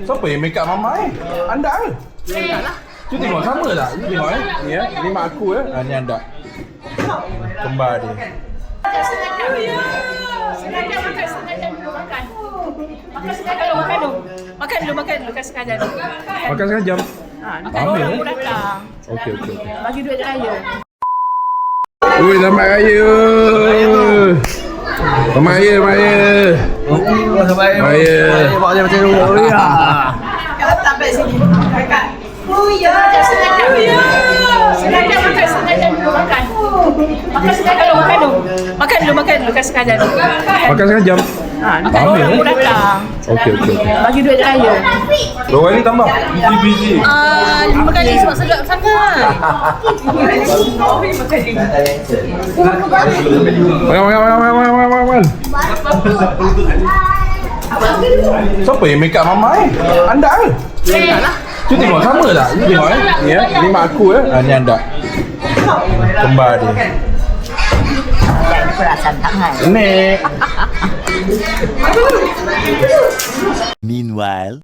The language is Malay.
Siapa yang make up Mama ni? Anda ke? Lah. Tu tengok sama tak? Ni tengok ni ya. Ni mak aku ni anda. Kembar dia. Sengaja makan, sengaja dulu makan. Makan sengaja dulu, makan dulu. Makan dulu, kan sengaja dulu. Makan sekali jam. Makan orang pun datang. Okey. Bagi duit raya. Ui, selamat raya. Selamat raya, Selamat raya. Selamat raya. Mak dia macam tu. Ya. Sampai sini. Kakak. Sengaja makan, sengaja dulu makan. Makan sengaja dulu, makan dulu. Makan dulu, kan sengaja dulu. Makan sekali jam. Makan orang pun datang. Okey. Bagi duit raya. Dua kali tambah. Busy. 5 kali sebab sedap sangat. Makan. Siapa yang make up Mama ni? Anda ke? Lah. Tu tengok sama tak? Ni tengok ni ya. Ni mak aku ni anda. Kembar dia. Perasaan tangan. Nek. Meanwhile.